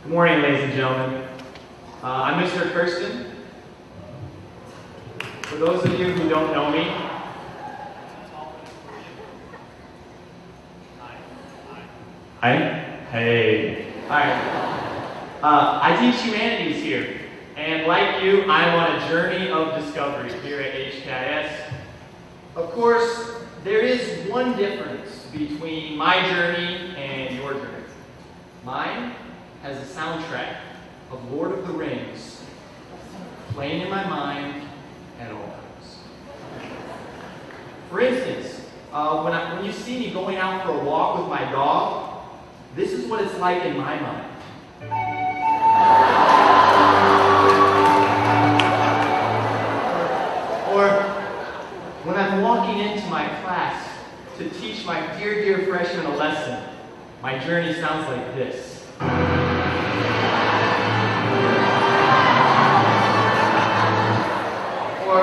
Good morning, ladies and gentlemen. I'm Mr. Kirsten. For those of you who don't know me, Hey. I teach humanities here, and like you, I'm on a journey of discovery here at HKIS. Of course, there is one difference between my journey and your journey. Mine has a soundtrack of Lord of the Rings playing in my mind at all times. For instance, when you see me going out for a walk with my dog, this is what it's like in my mind. Or when I'm walking into my class to teach my dear freshmen a lesson, my journey sounds like this. Or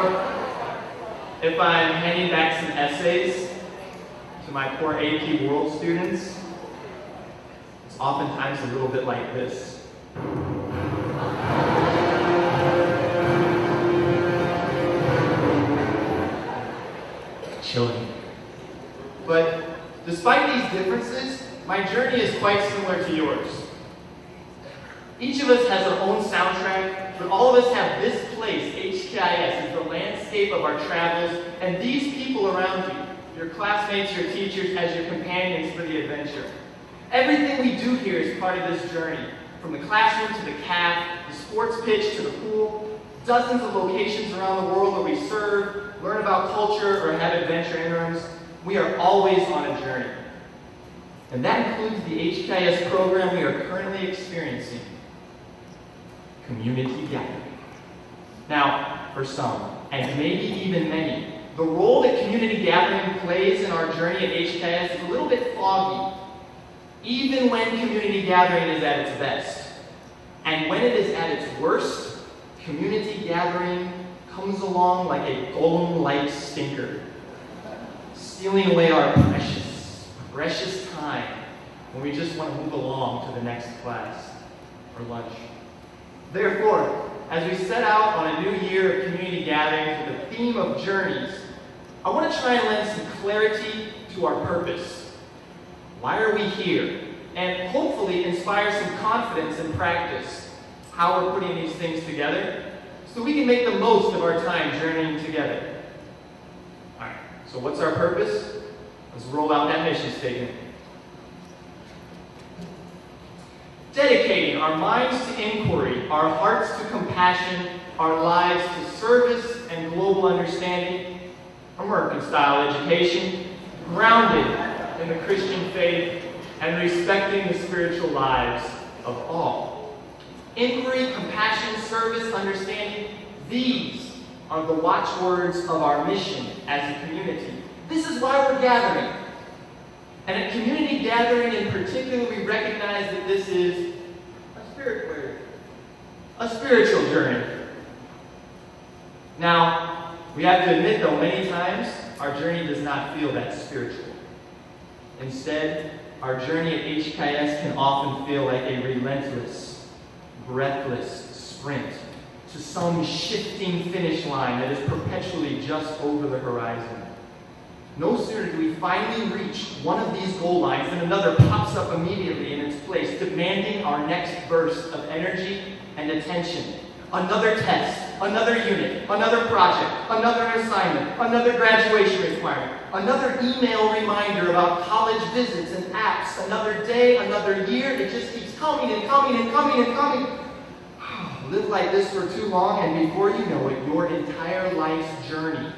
if I'm handing back some essays to my poor AP World students, it's oftentimes a little bit like this. Chilling. But despite these differences, my journey is quite similar to yours. Each of us has our own soundtrack, but all of us have this place, HKIS, as the landscape of our travels, and these people around you, your classmates, your teachers, as your companions for the adventure. Everything we do here is part of this journey, from the classroom to the caf, the sports pitch to the pool, dozens of locations around the world where we serve, learn about culture, or have adventure interims. We are always on a journey. And that includes the HKIS program we are currently experiencing, Community Gathering. Now, for some, and maybe even many, the role that Community Gathering plays in our journey at HKIS is a little bit foggy, even when Community Gathering is at its best. And when it is at its worst, Community Gathering comes along like a golem-like stinker, stealing away our precious time when we just want to move along to the next class or lunch. Therefore, as we set out on a new year of community gatherings with the theme of journeys, I want to try and lend some clarity to our purpose. Why are we here? And hopefully inspire some confidence in practice, how we're putting these things together, so we can make the most of our time journeying together. All right, so what's our purpose? Let's roll out that mission statement. Dedicating our minds to inquiry, our hearts to compassion, our lives to service and global understanding, American-style education, grounded in the Christian faith and respecting the spiritual lives of all. Inquiry, compassion, service, understanding, these are the watchwords of our mission as a community. This is why we're gathering. And at Community Gathering in particular, we recognize that this is a spiritual journey. Now, we have to admit though, many times, our journey does not feel that spiritual. Instead, our journey at HKIS can often feel like a relentless, breathless sprint to some shifting finish line that is perpetually just over the horizon. No sooner do we finally reach one of these goal lines than another pops up immediately in its place, demanding our next burst of energy and attention. Another test, another unit, another project, another assignment, another graduation requirement, another email reminder about college visits and apps, another day, another year. It just keeps coming and coming and coming and coming. Live like this for too long, and before you know it, your entire life's journey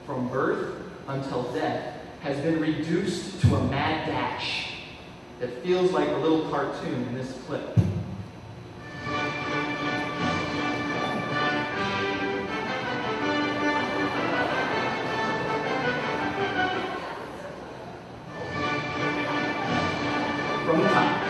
from birth until death has been reduced to a mad dash that feels like a little cartoon in this clip. From the top.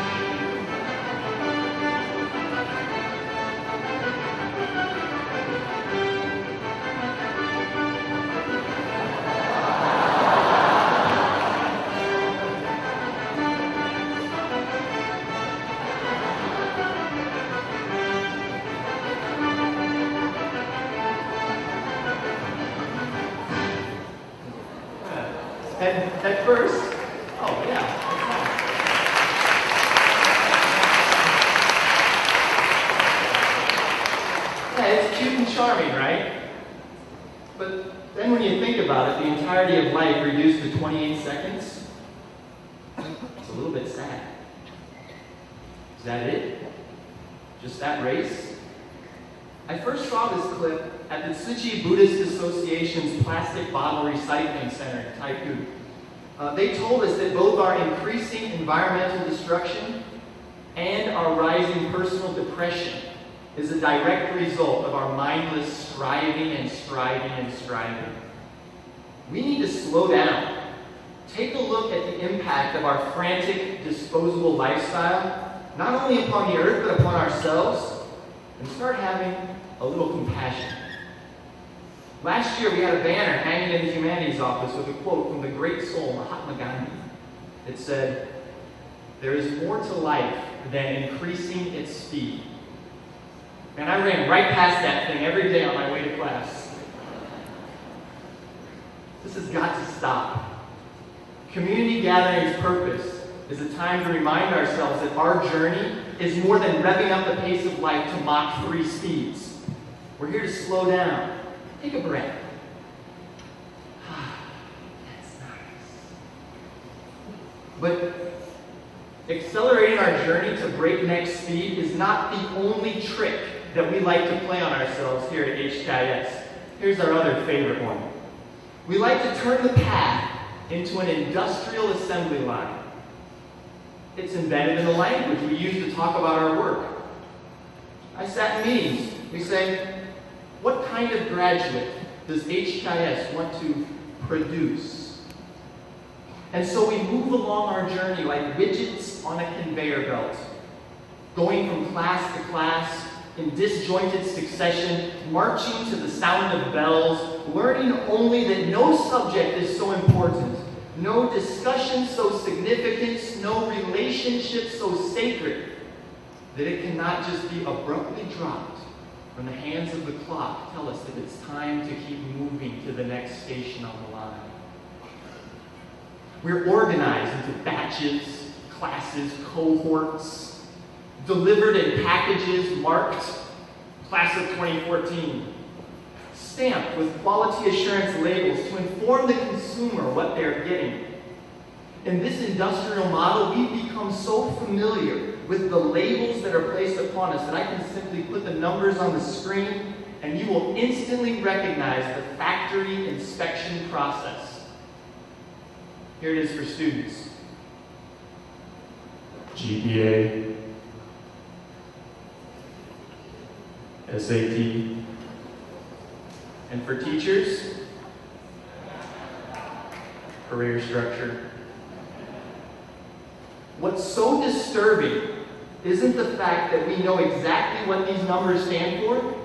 At first, oh yeah. Yeah, it's cute and charming, right? But then when you think about it, the entirety of life reduced to 28 seconds, it's a little bit sad. Is that it? Just that race? I first saw this clip at the Tsuchi Buddhist Association's Plastic Bottle Recycling Center in Taiku. They told us that both our increasing environmental destruction and our rising personal depression is a direct result of our mindless striving and striving and striving. We need to slow down. Take a look at the impact of our frantic, disposable lifestyle, not only upon the earth, but upon ourselves, and start having a little compassion. Last year, we had a banner hanging in the humanities office with a quote from the great soul, Mahatma Gandhi. It said, "There is more to life than increasing its speed." And I ran right past that thing every day on my way to class. This has got to stop. Community gathering's purpose is a time to remind ourselves that our journey is more than revving up the pace of life to Mach 3 speeds. We're here to slow down. Take a breath. That's nice. But accelerating our journey to breakneck speed is not the only trick that we like to play on ourselves here at HKS. Here's our other favorite one. We like to turn the path into an industrial assembly line. It's embedded in the language we use to talk about our work. I sat in meetings. We say, what kind of graduate does HKS want to produce? And so we move along our journey like widgets on a conveyor belt, going from class to class, in disjointed succession, marching to the sound of bells, learning only that no subject is so important, no discussion so significant, no relationship so sacred, that it cannot just be abruptly dropped when the hands of the clock tell us that it's time to keep moving to the next station on the line. We're organized into batches, classes, cohorts, delivered in packages marked Class of 2014, stamped with quality assurance labels to inform the consumer what they're getting. In this industrial model, we've become so familiar with the labels that are placed upon us that I can simply put the numbers on the screen and you will instantly recognize the factory inspection process. Here it is for students. GPA, SAT, and for teachers, career structure. What's so disturbing isn't the fact that we know exactly what these numbers stand for,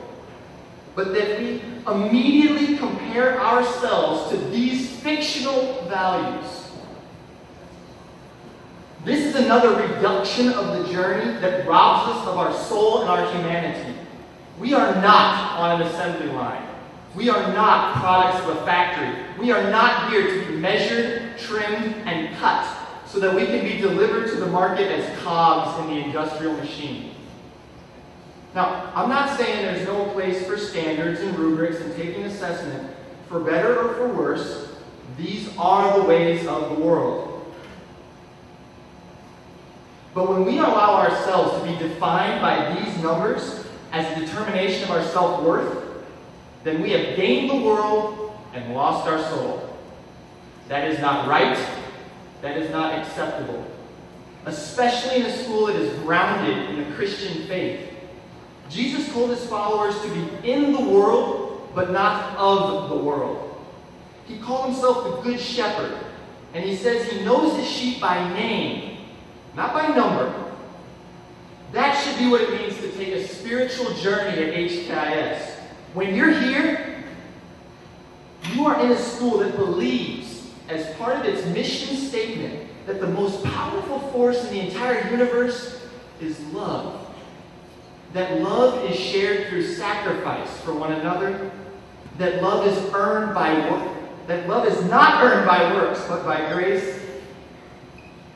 but that we immediately compare ourselves to these fictional values. This is another reduction of the journey that robs us of our soul and our humanity. We are not on an assembly line. We are not products of a factory. We are not here to be measured, trimmed, and cut so that we can be delivered to the market as cogs in the industrial machine. Now, I'm not saying there's no place for standards and rubrics and taking assessment. For better or for worse, these are the ways of the world. But when we allow ourselves to be defined by these numbers as a determination of our self-worth, then we have gained the world and lost our soul. That is not right. That is not acceptable. Especially in a school that is grounded in the Christian faith. Jesus told his followers to be in the world, but not of the world. He called himself the Good Shepherd, and he says he knows his sheep by name, not by number. That should be what it means to take a spiritual journey at HKIS. When you're here, you are in a school that believes, as part of its mission statement, that the most powerful force in the entire universe is love. That love is shared through sacrifice for one another. That love is earned by work. that love is not earned by works, but by grace,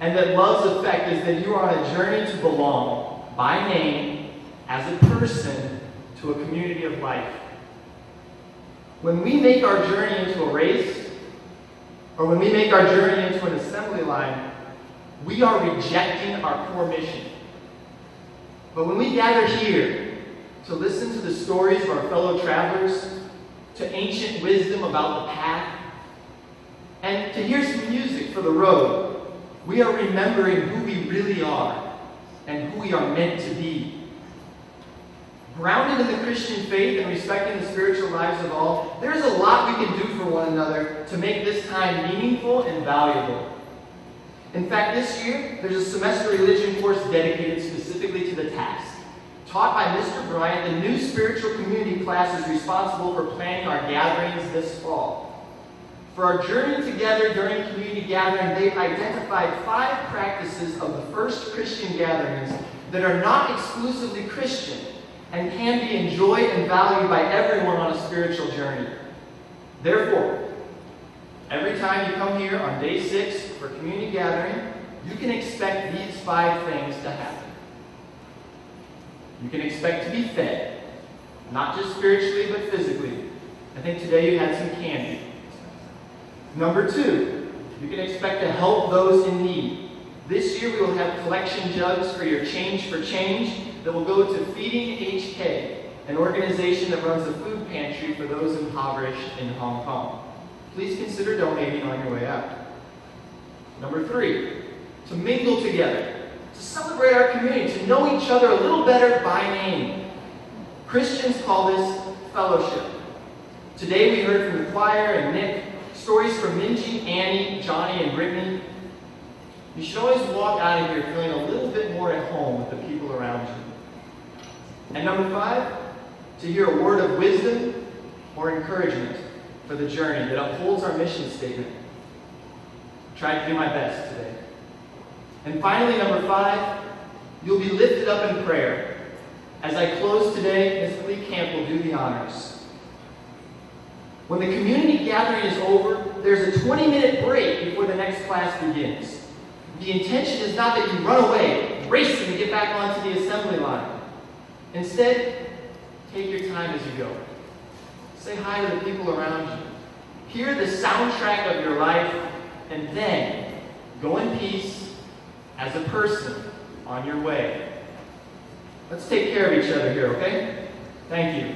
and that love's effect is that you are on a journey to belong, by name, as a person, to a community of life. When we make our journey into a race, or when we make our journey into an assembly line, we are rejecting our core mission. But when we gather here to listen to the stories of our fellow travelers, to ancient wisdom about the path, and to hear some music for the road, we are remembering who we really are and who we are meant to be. Grounded in the Christian faith and respecting the spiritual lives of all, there is a lot we can do for one another to make this time meaningful and valuable. In fact, this year, there's a semester religion course dedicated specifically to the task. Taught by Mr. Bryant, the new spiritual community class is responsible for planning our gatherings this fall. For our journey together during community gathering, they've identified 5 practices of the first Christian gatherings that are not exclusively Christian and can be enjoyed and valued by everyone on a spiritual journey. Therefore, every time you come here on day 6 for community gathering, you can expect these 5 things to happen. You can expect to be fed, not just spiritually, but physically. I think today you had some candy. Number 2, you can expect to help those in need. This year we will have collection jugs for your Change for Change that will go to Feeding HK, an organization that runs a food pantry for those impoverished in Hong Kong. Please consider donating on your way out. Number 3, to mingle together, to celebrate our community, to know each other a little better by name. Christians call this fellowship. Today we heard from the choir and Nick stories from Minji, Annie, Johnny, and Brittany. You should always walk out of here feeling a little bit more at home with the people around you. And number 5, to hear a word of wisdom or encouragement for the journey that upholds our mission statement. I tried to do my best today. And finally, number 5, you'll be lifted up in prayer. As I close today, Ms. Lee Camp will do the honors. When the community gathering is over, there's a 20-minute break before the next class begins. The intention is not that you run away, racing to get back onto the assembly line. Instead, take your time as you go. Say hi to the people around you. Hear the soundtrack of your life, and then go in peace as a person on your way. Let's take care of each other here, okay? Thank you.